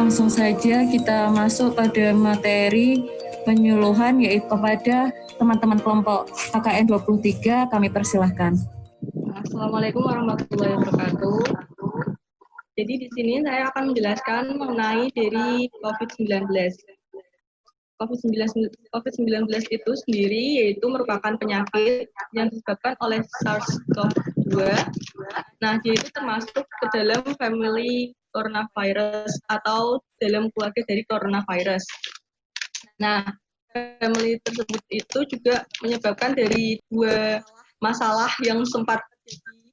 langsung saja kita masuk pada materi penyuluhan yaitu kepada teman-teman kelompok KKN 23, kami persilahkan. Assalamualaikum warahmatullahi wabarakatuh. Jadi di sini saya akan menjelaskan mengenai dari COVID-19. COVID-19 itu sendiri yaitu merupakan penyakit yang disebabkan oleh SARS-CoV-2. Nah, dia itu termasuk ke dalam family coronavirus atau dalam keluarga dari coronavirus. Nah, family tersebut itu juga menyebabkan dari dua masalah yang sempat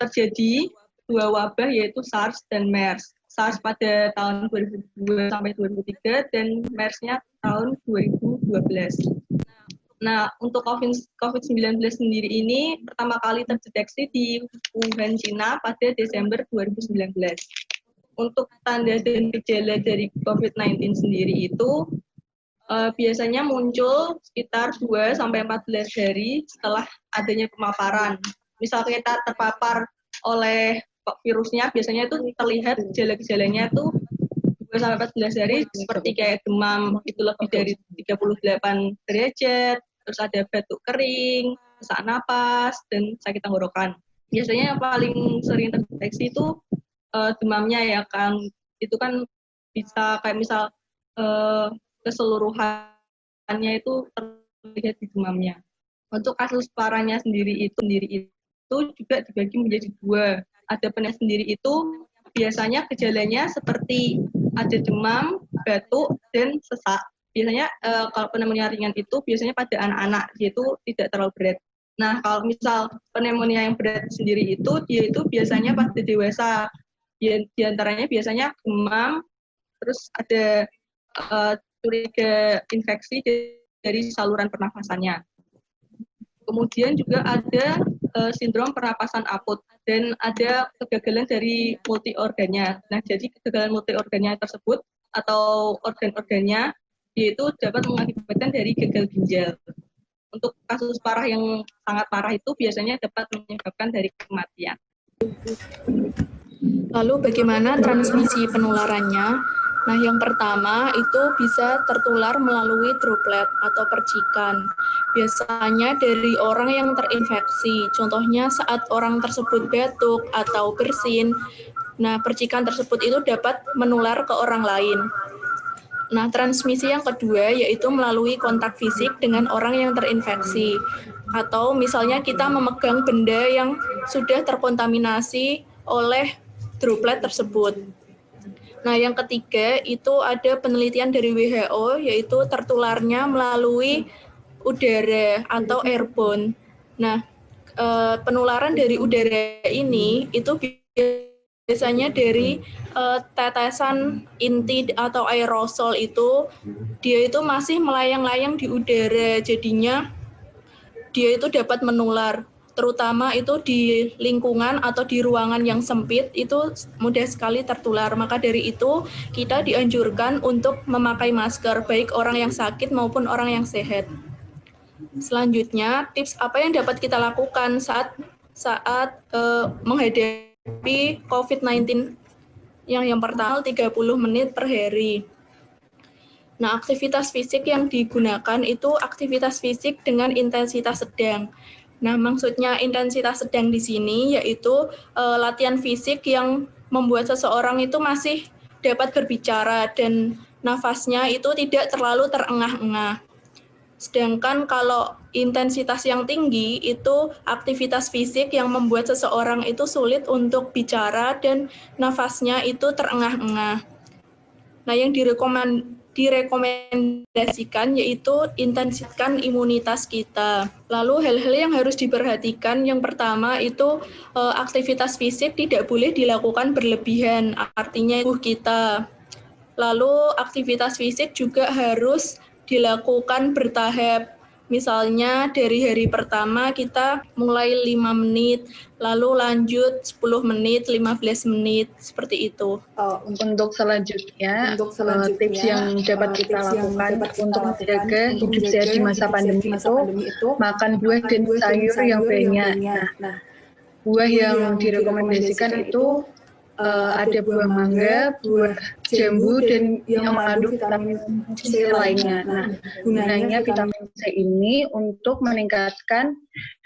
terjadi, dua wabah yaitu SARS dan MERS. SARS pada tahun 2002 sampai 2003 dan MERS-nya tahun 2012. Nah, untuk COVID-19 sendiri ini pertama kali terdeteksi di Wuhan, Cina pada Desember 2019. Untuk tanda dan gejala dari COVID-19 sendiri itu biasanya muncul sekitar 2-14 hari setelah adanya pemaparan. Misal kita terpapar oleh virusnya, biasanya itu terlihat gejala-gejalanya itu 2-14 hari seperti kayak demam itu lebih dari 38 derajat, terus ada batuk kering, sesak napas, dan sakit tenggorokan. Biasanya yang paling sering terdeteksi itu demamnya ya kan, itu kan bisa kayak misal keseluruhannya itu terlihat di demamnya. Untuk kasus parahnya sendiri itu juga dibagi menjadi dua. Ada pneumonia sendiri itu biasanya gejalanya seperti ada demam, batuk, dan sesak. Biasanya kalau pneumonia ringan itu biasanya pada anak-anak, yaitu tidak terlalu berat. Nah, kalau misal pneumonia yang berat sendiri itu, dia itu biasanya pada dewasa. Di antaranya biasanya demam, terus ada curiga infeksi dari saluran pernafasannya. Kemudian juga ada sindrom pernapasan akut dan ada kegagalan dari multi organnya. Nah, jadi kegagalan multi organnya tersebut atau organ-organnya yaitu dapat mengakibatkan dari gagal ginjal. Untuk kasus parah yang sangat parah itu biasanya dapat menyebabkan dari kematian. Lalu bagaimana transmisi penularannya? Nah, yang pertama itu bisa tertular melalui droplet atau percikan. Biasanya dari orang yang terinfeksi, contohnya saat orang tersebut batuk atau bersin. Nah, percikan tersebut itu dapat menular ke orang lain. Nah, transmisi yang kedua yaitu melalui kontak fisik dengan orang yang terinfeksi. Atau misalnya kita memegang benda yang sudah terkontaminasi oleh droplet tersebut. Nah, yang ketiga itu ada penelitian dari WHO yaitu tertularnya melalui udara atau airborne. Nah, penularan dari udara ini itu biasanya dari tetesan inti atau aerosol itu, dia itu masih melayang-layang di udara, jadinya dia itu dapat menular. Terutama itu di lingkungan atau di ruangan yang sempit, itu mudah sekali tertular. Maka dari itu, kita dianjurkan untuk memakai masker, baik orang yang sakit maupun orang yang sehat. Selanjutnya, tips apa yang dapat kita lakukan saat menghadapi COVID-19? Yang pertama, 30 menit per hari. Nah, aktivitas fisik yang digunakan itu aktivitas fisik dengan intensitas sedang. Nah, maksudnya intensitas sedang di sini yaitu latihan fisik yang membuat seseorang itu masih dapat berbicara dan nafasnya itu tidak terlalu terengah-engah. Sedangkan kalau intensitas yang tinggi itu aktivitas fisik yang membuat seseorang itu sulit untuk bicara dan nafasnya itu terengah-engah. Nah, yang direkomendasikan yaitu intensifkan imunitas kita. Lalu hal-hal yang harus diperhatikan, yang pertama itu aktivitas fisik tidak boleh dilakukan berlebihan, artinya tubuh kita. Lalu aktivitas fisik juga harus dilakukan bertahap. Misalnya dari hari pertama kita mulai 5 menit, lalu lanjut 10 menit, 15 menit, seperti itu. Untuk selanjutnya, tips yang dapat kita lakukan untuk menjaga hidup sehat di masa pandemi itu makan buah dan sayur yang banyak. Nah, buah yang direkomendasikan itu ada buah mangga, buah jambu, dan yang mengandung vitamin C lainnya. Nah, gunanya vitamin C ini untuk meningkatkan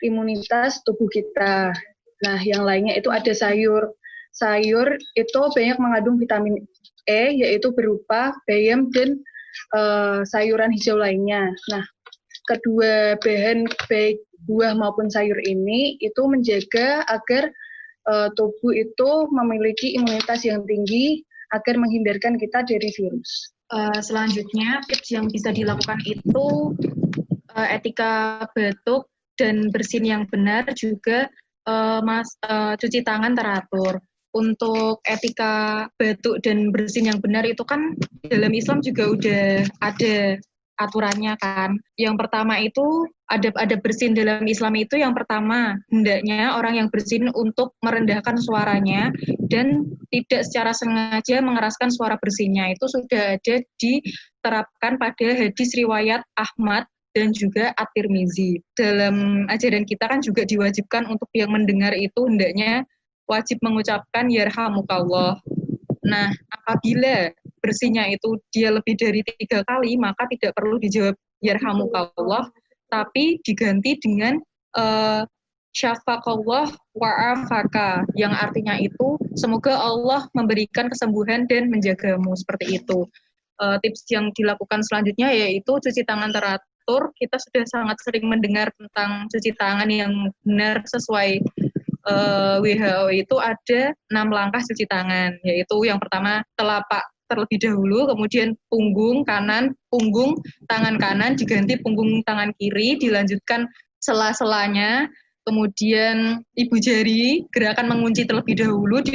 imunitas tubuh kita. Nah, yang lainnya itu ada sayur. Sayur itu banyak mengandung vitamin E, yaitu berupa bayam dan sayuran hijau lainnya. Nah, kedua bahan baik buah maupun sayur ini itu menjaga agar tubuh itu memiliki imunitas yang tinggi agar menghindarkan kita dari virus. Selanjutnya, tips yang bisa dilakukan itu etika batuk dan bersin yang benar, juga cuci tangan teratur. Untuk etika batuk dan bersin yang benar itu kan dalam Islam juga udah ada aturannya kan. Yang pertama itu adab-adab bersin dalam Islam itu yang pertama, hendaknya orang yang bersin untuk merendahkan suaranya dan tidak secara sengaja mengeraskan suara bersinnya. Itu sudah ada diterapkan pada hadis riwayat Ahmad dan juga At-Tirmizi. Dalam ajaran kita kan juga diwajibkan untuk yang mendengar itu hendaknya wajib mengucapkan yarhamukallah. Nah, apabila bersinnya itu dia lebih dari 3 kali, maka tidak perlu dijawab yarhamukallah, tapi diganti dengan syafaqallah wa'afaka, yang artinya itu semoga Allah memberikan kesembuhan dan menjagamu, seperti itu. Tips yang dilakukan selanjutnya yaitu cuci tangan teratur. Kita sudah sangat sering mendengar tentang cuci tangan yang benar sesuai WHO. Itu ada 6 langkah cuci tangan, yaitu yang pertama telapak terlebih dahulu, kemudian punggung kanan, punggung tangan kanan diganti punggung tangan kiri, dilanjutkan sela-selanya, kemudian ibu jari, gerakan mengunci terlebih dahulu,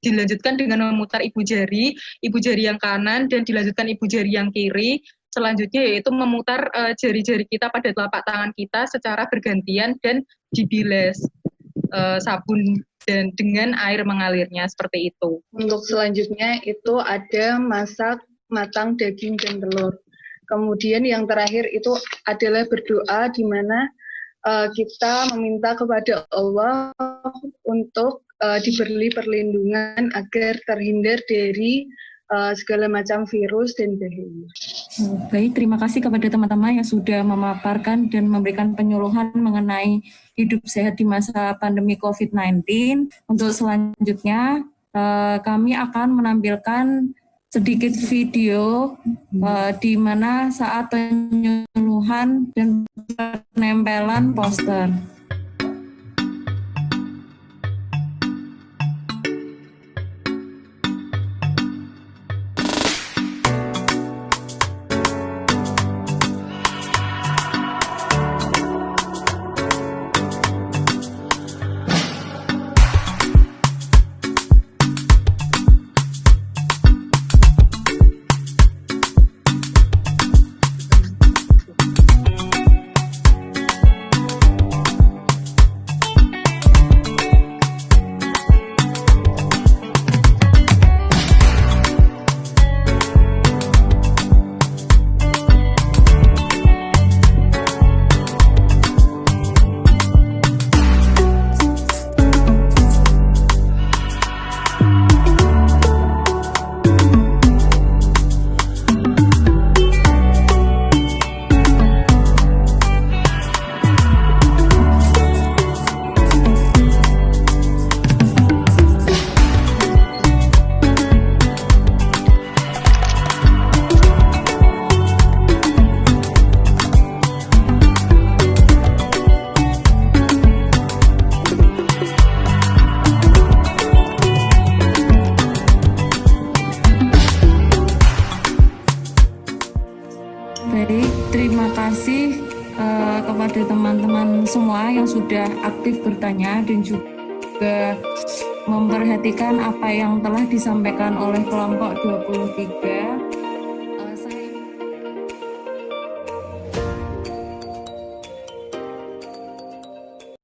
dilanjutkan dengan memutar ibu jari yang kanan, dan dilanjutkan ibu jari yang kiri. Selanjutnya yaitu memutar jari-jari kita pada telapak tangan kita secara bergantian dan dibilas sabun dan dengan air mengalirnya, seperti itu. Untuk selanjutnya itu ada masak matang daging dan telur. Kemudian yang terakhir itu adalah berdoa, di mana kita meminta kepada Allah untuk diberi perlindungan agar terhindar dari segala macam virus dan bahaya. Baik, terima kasih kepada teman-teman yang sudah memaparkan dan memberikan penyuluhan mengenai hidup sehat di masa pandemi COVID-19. Untuk selanjutnya, kami akan menampilkan sedikit video di mana saat penyuluhan dan penempelan poster. Baik, terima kasih kepada teman-teman semua yang sudah aktif bertanya dan juga memperhatikan apa yang telah disampaikan oleh kelompok 23.